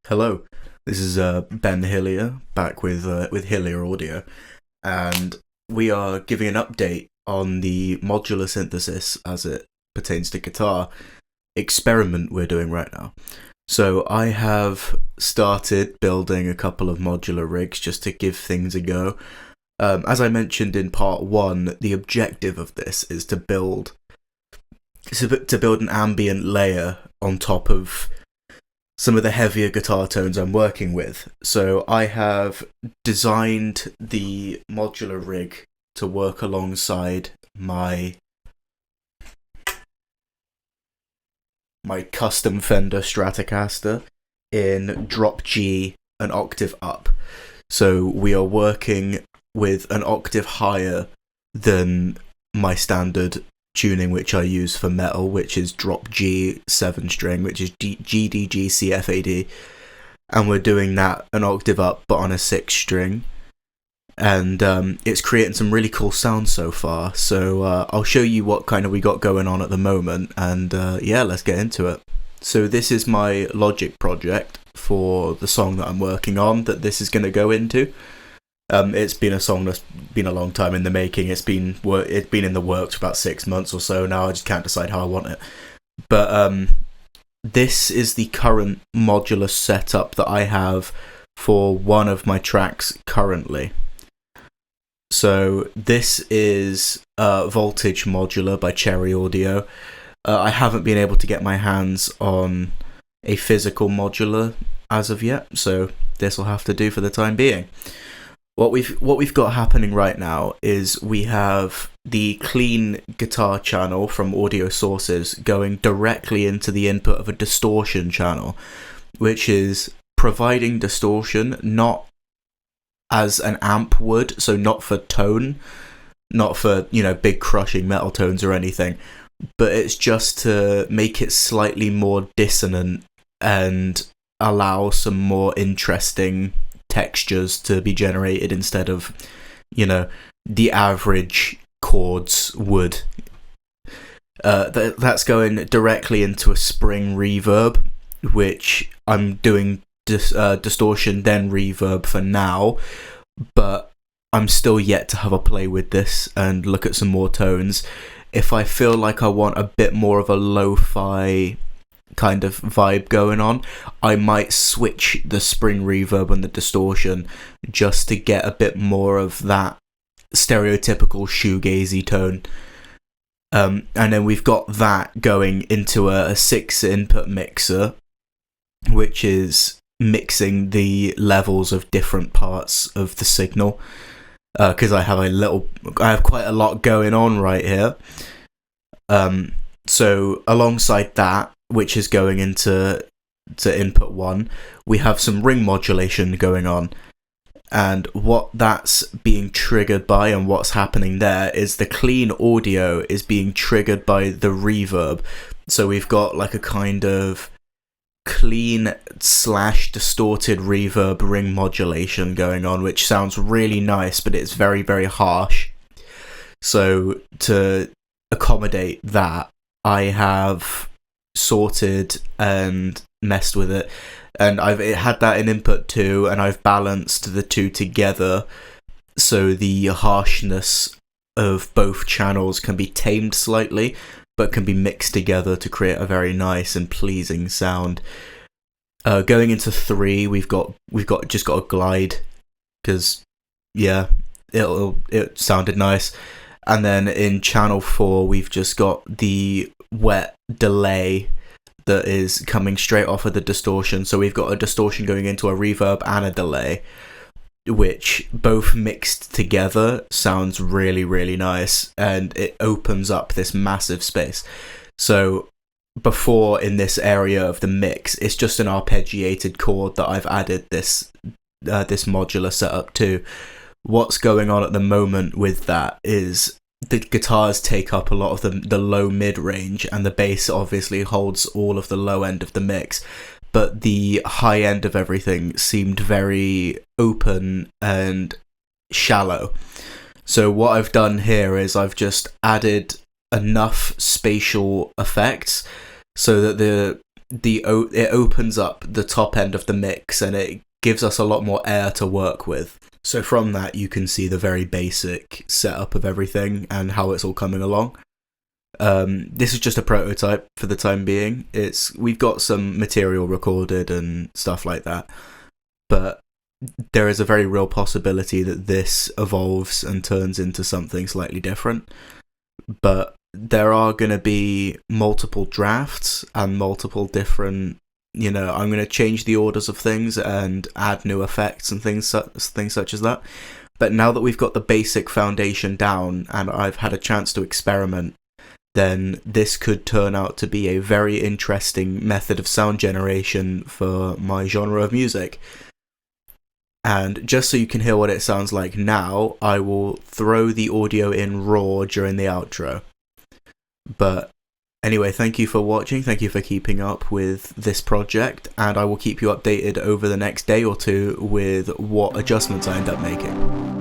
Hello, this is Ben Hillier back with Hillier Audio, and we are giving an update on the modular synthesis as it pertains to guitar experiment we're doing right now. So I have started building a couple of modular rigs just to give things a go. As I mentioned in part one, the objective of this is to build an ambient layer on top of some of the heavier guitar tones I'm working with. So I have designed the modular rig to work alongside my custom Fender Stratocaster in drop G an octave up. So we are working with an octave higher than my standard tuning which I use for metal, which is drop G 7 string, which is G D G C F A D, and we're doing that an octave up but on a 6 string, and it's creating some really cool sounds so far. So I'll show you what kind of we got going on at the moment, and yeah, let's get into it. So this is my Logic project for the song that I'm working on that this is going to go into. It's been a song that's been a long time in the making. It's been in the works for about 6 months or so now. I just can't decide how I want it. But this is the current modular setup that I have for one of my tracks currently. So this is Voltage Modular by Cherry Audio. I haven't been able to get my hands on a physical modular as of yet, so this will have to do for the time being. What we've got happening right now is we have the clean guitar channel from audio sources going directly into the input of a distortion channel, which is providing distortion not as an amp would, so not for tone, not for, big crushing metal tones or anything, but it's just to make it slightly more dissonant and allow some more interesting textures to be generated instead of, the average chords would. That's going directly into a spring reverb, which I'm doing distortion then reverb for now, but I'm still yet to have a play with this and look at some more tones. If I feel like I want a bit more of a lo-fi kind of vibe going on, I might switch the spring reverb and the distortion just to get a bit more of that stereotypical shoegazy tone. And then we've got that going into a 6 input mixer, which is mixing the levels of different parts of the signal, because I have quite a lot going on right here. So alongside that, which is going into input 1, we have some ring modulation going on, and what that's being triggered by and what's happening there is the clean audio is being triggered by the reverb. So we've got like a kind of clean / distorted reverb ring modulation going on, which sounds really nice, but it's very, very harsh. So to accommodate that, I have sorted and messed with it, and I've had that in input 2, and I've balanced the two together so the harshness of both channels can be tamed slightly but can be mixed together to create a very nice and pleasing sound. Going into 3, we've just got a glide, because it sounded nice. And then in channel 4, we've just got the wet delay that is coming straight off of the distortion. So we've got a distortion going into a reverb and a delay, which both mixed together sounds really, really nice, and it opens up this massive space. So before, in this area of the mix, it's just an arpeggiated chord that I've added this modular setup to. What's going on at the moment with that is the guitars take up a lot of the low mid range, and the bass obviously holds all of the low end of the mix, but the high end of everything seemed very open and shallow. So what I've done here is I've just added enough spatial effects so that it opens up the top end of the mix, and it gives us a lot more air to work with. So from that, you can see the very basic setup of everything and how it's all coming along. This is just a prototype for the time being. We've got some material recorded and stuff like that, but there is a very real possibility that this evolves and turns into something slightly different. But there are going to be multiple drafts and multiple different, I'm going to change the orders of things and add new effects and things such as that. But now that we've got the basic foundation down and I've had a chance to experiment, then this could turn out to be a very interesting method of sound generation for my genre of music. And just so you can hear what it sounds like now, I will throw the audio in raw during the outro. But anyway, thank you for watching, thank you for keeping up with this project, and I will keep you updated over the next day or two with what adjustments I end up making.